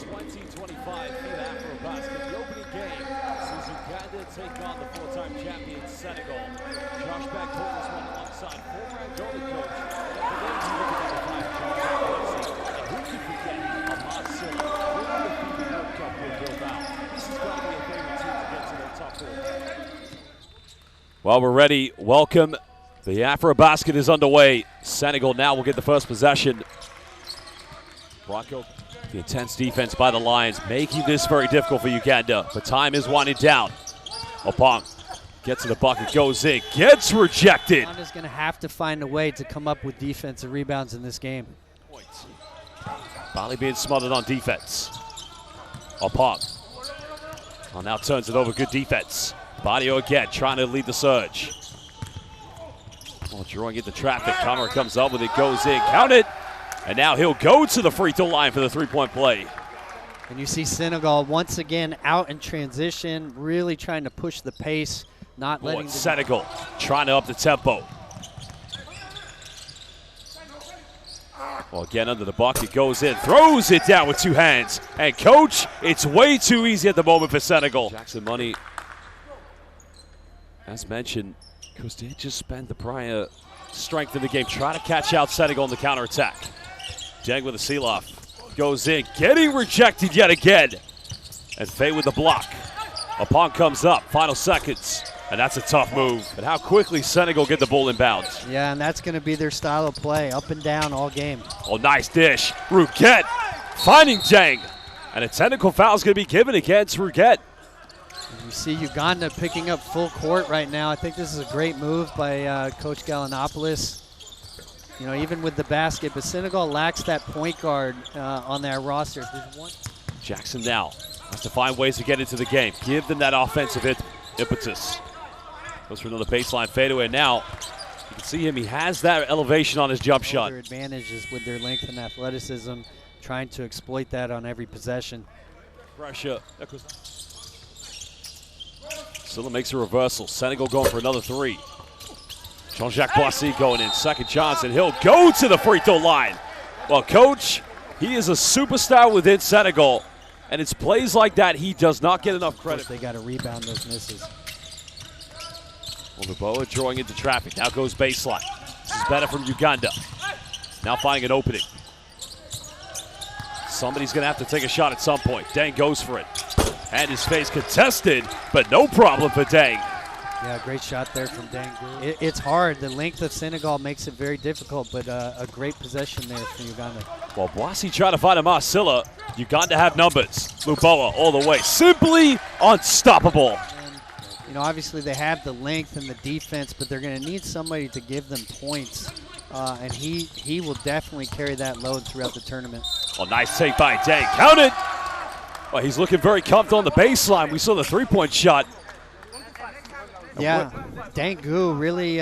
2025 FIBA AfroBasket, the opening game sees Uganda take on the four-time champion Senegal. Josh Beck told us one alongside former Angola coach. And who can forget Senegal winning the FIBA World Cup with Bilbao. This has got to be a favorite team to get to the top four. Well, we're ready. Welcome. The AfroBasket is underway. Senegal now will get the first possession. Bronco, the intense defense by the Lions, making this very difficult for Uganda. But time is winding down. Opong gets to the bucket, goes in, gets rejected. Uganda's going to have to find a way to come up with defensive rebounds in this game. Bali being smothered on defense. Opong now turns it over, good defense. Badio again, trying to lead the surge. Well, drawing into traffic, Kamara comes up with it, goes in, count it. And now he'll go to the free throw line for the three-point play. And you see Senegal once again out in transition, really trying to push the pace, not letting Senegal trying to up the tempo. Well, again under the bucket, goes in, throws it down with two hands. And coach, it's way too easy at the moment for Senegal. Jackson Money, as mentioned, because they just spent the prior strength in the game, trying to catch out Senegal on the counterattack. Deng with a seal-off, goes in, getting rejected yet again. And Faye with the block. Opong comes up, final seconds, and that's a tough move. But how quickly Senegal get the ball inbounds. Yeah, and that's going to be their style of play, up and down all game. Oh, nice dish. Rouquet finding Deng. And a technical foul is going to be given against Rouquet. You see Uganda picking up full court right now. I think this is a great move by Coach Gallinopoulos. You know, even with the basket, but Senegal lacks that point guard on their roster. Jackson now has to find ways to get into the game. Give them that offensive impetus. Goes for another baseline fadeaway. Now, you can see him. He has that elevation on his jump shot. Their advantage is with their length and athleticism, trying to exploit that on every possession. Pressure. Silla makes a reversal. Senegal going for another three. Jean-Jacques Boissy going in. Second chance, and he'll go to the free throw line. Well, coach, he is a superstar within Senegal, and it's plays like that he does not get enough credit. They got to rebound those misses. Well, Luboa drawing into traffic. Now goes baseline. This is better from Uganda. Now finding an opening. Somebody's going to have to take a shot at some point. Deng goes for it. And his face contested, but no problem for Deng. Yeah, great shot there from Deng. It's hard. The length of Senegal makes it very difficult, but a great possession there for Uganda. Well, Boissy trying to find a Silla. Uganda have numbers. Luboa all the way. Simply unstoppable. And, you know, obviously they have the length and the defense, but they're going to need somebody to give them points. And he will definitely carry that load throughout the tournament. Oh, nice take by Deng. Count it. Well, he's looking very comfortable on the baseline. We saw the three-point shot. Yeah, Dangu really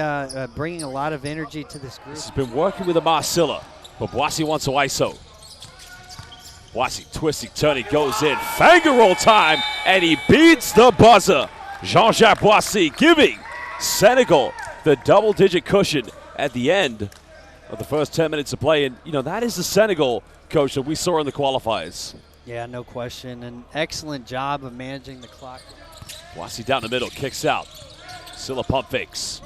bringing a lot of energy to this group. He's been working with a Silla, but Boissy wants to ISO. Boissy twisting, turning, goes in. Finger roll time, and he beats the buzzer. Jean-Jacques Boissy giving Senegal the double-digit cushion at the end of the first 10 minutes of play. And, you know, that is the Senegal, coach, that we saw in the qualifiers. Yeah, no question. An excellent job of managing the clock. Boissy down the middle, kicks out. Silla pump fakes.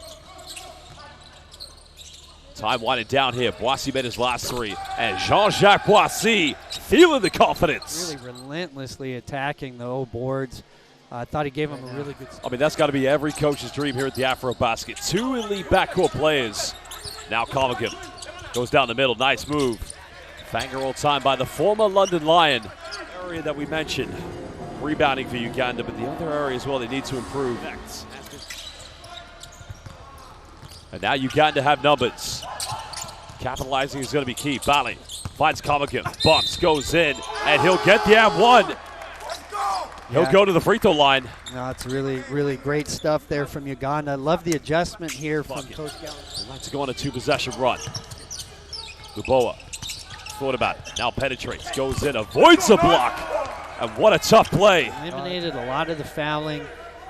Time winding down here. Boissy made his last three. And Jean-Jacques Boissy feeling the confidence. Really relentlessly attacking the old boards. I thought he gave him a really good. I mean, that's got to be every coach's dream here at the AfroBasket. Two elite backcourt players. Now Comigan goes down the middle. Nice move. Finger roll time by the former London Lion. Area that we mentioned. Rebounding for Uganda, but the other area as well they need to improve. And now Uganda have numbers. Capitalizing is going to be key. Bali finds Comigan, bumps, goes in, and he'll get the +1. He'll go to the free throw line. No, it's really, really great stuff there from Uganda. I love the adjustment here from Coach Gallen. They'd like to go on a two-possession run. Luboa thought about it. Now penetrates, goes in, avoids the block. And what a tough play. Eliminated a lot of the fouling.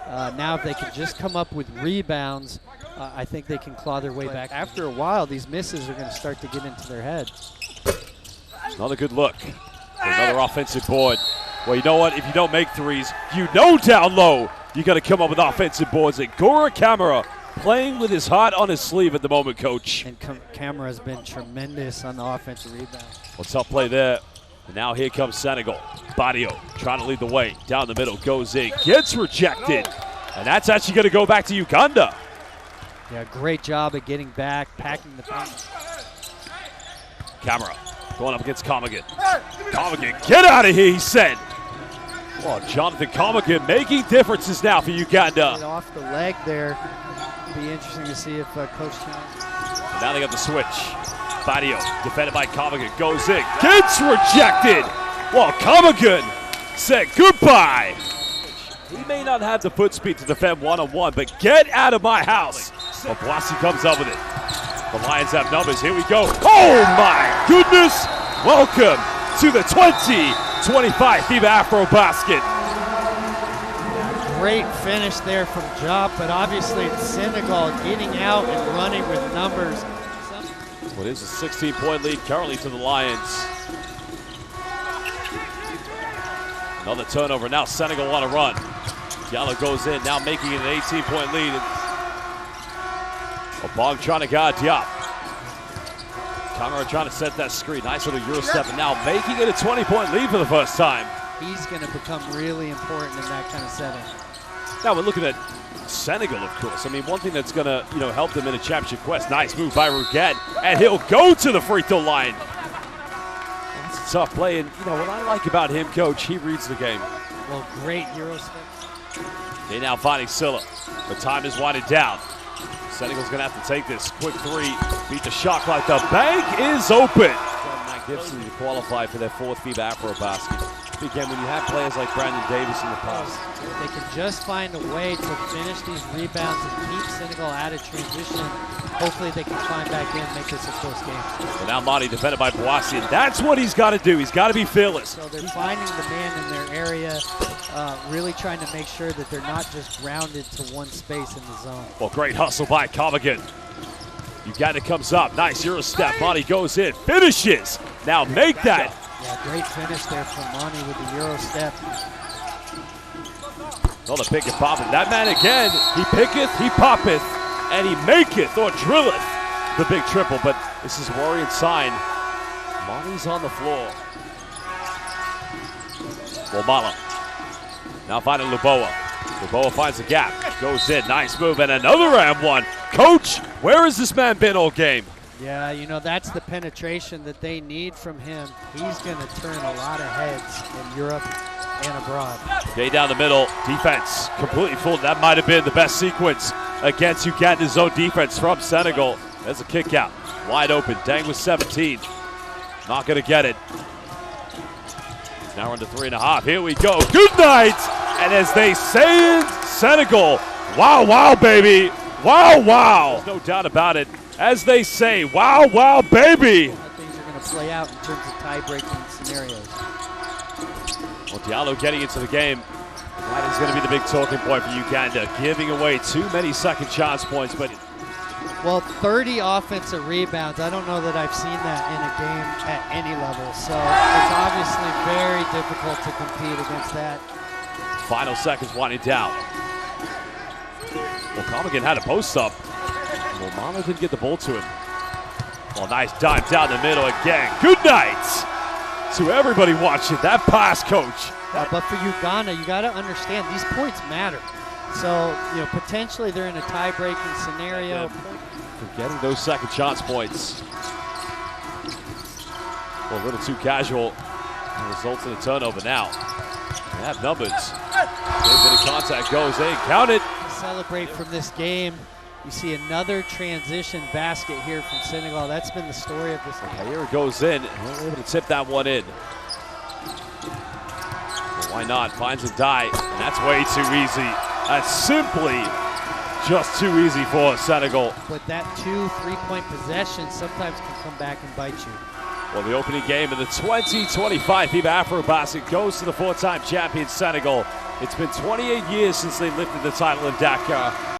Now if they can just come up with rebounds, I think they can claw their way back. After a while, these misses are going to start to get into their head. Another good look. Another offensive board. Well, you know what? If you don't make threes, you know down low you got to come up with offensive boards. And Gora Camara playing with his heart on his sleeve at the moment, Coach. And Camara has been tremendous on the offensive rebound. Well, tough play there. And now here comes Senegal. Badio trying to lead the way. Down the middle, goes in, gets rejected. And that's actually going to go back to Uganda. Yeah, great job at getting back, packing the paint. Camara going up against Comigan. Comigan, get out of here, he said. Well, Jonathan Comigan making differences now for Uganda. Off the leg there. It'll be interesting to see if Coach Chan. Now they got the switch. Badio, defended by Comigan, goes in, gets rejected. Well, Comigan said goodbye. He may not have the foot speed to defend one-on-one, but get out of my house. Well, Boissy comes up with it. The Lions have numbers. Here we go. Oh, my goodness. Welcome to the 2025 FIBA AfroBasket. Great finish there from Jop, but obviously it's Senegal getting out and running with numbers. Well, it is a 16-point lead currently to the Lions. Another turnover. Now Senegal want to run. Diallo goes in, now making it an 18-point lead. Obong trying to guard Diop. Camara trying to set that screen. Nice little Euro step, and now making it a 20-point lead for the first time. He's going to become really important in that kind of setting. Now we're looking at Senegal, of course. I mean, one thing that's going to help them in a championship quest. Nice move by Rouget, and he'll go to the free throw line. That's a tough play, and what I like about him, Coach, he reads the game. Well, great Euro step. They now finding Silla. The time is winding down. Senegal's going to have to take this. Quick three. Beat the shot clock. The bank is open. Magnificently to qualify for their fourth FIBA AfroBasket. Again, when you have players like Brandon Davis in the past. They can just find a way to finish these rebounds and keep Senegal out of transition. Hopefully they can climb back in and make this a close game. Well, now Monty defended by Boissy, and that's what he's got to do. He's got to be fearless. So they're finding the man in their area, really trying to make sure that they're not just grounded to one space in the zone. Well, great hustle by Comigan. Uganda comes up. Nice Euro step. Monty goes in, finishes. Now make that. Yeah, great finish there from Monty with the Euro step. Another pick and popping. That man again, he picketh, he poppeth, and he maketh or drilleth the big triple. But this is worrying sign. Monty's on the floor. Womala. Now finding Luboa. Luboa finds a gap. Goes in. Nice move and another and one. Coach, where has this man been all game? Yeah, that's the penetration that they need from him. He's going to turn a lot of heads in Europe and abroad. Okay, down the middle, defense completely full. That might have been the best sequence against Uganda's zone defense from Senegal. There's a kick out, wide open. Dang with 17, not going to get it. He's now under 3.5. Here we go. Good night, and as they say in Senegal, wow, wow, baby, wow, wow. There's no doubt about it. As they say, wow, wow, baby. Things are going to play out in terms of tie-breaking scenarios. Well, Diallo getting into the game. That is going to be the big talking point for Uganda, giving away too many second chance points. But well, 30 offensive rebounds. I don't know that I've seen that in a game at any level. So it's obviously very difficult to compete against that. Final seconds winding down. Well, Comigan had a post up. Well, Mama didn't get the ball to him. Well, nice dive down the middle again. Good night to everybody watching. That pass, Coach. But for Uganda, you got to understand these points matter. So, potentially they're in a tie-breaking scenario. For getting those second chance points. Well, a little too casual. It results in a turnover now. They have numbers. There's any contact, goes in, count it. Celebrate from this game. You see another transition basket here from Senegal. That's been the story of this game. Here it goes in. We're able to tip that one in. Well, why not? Finds a die, and that's way too easy. That's simply just too easy for Senegal. But that 2 3-point possession sometimes can come back and bite you. Well, the opening game of the 2025 FIBA AfroBasket goes to the 4-time champion Senegal. It's been 28 years since they lifted the title in Dakar.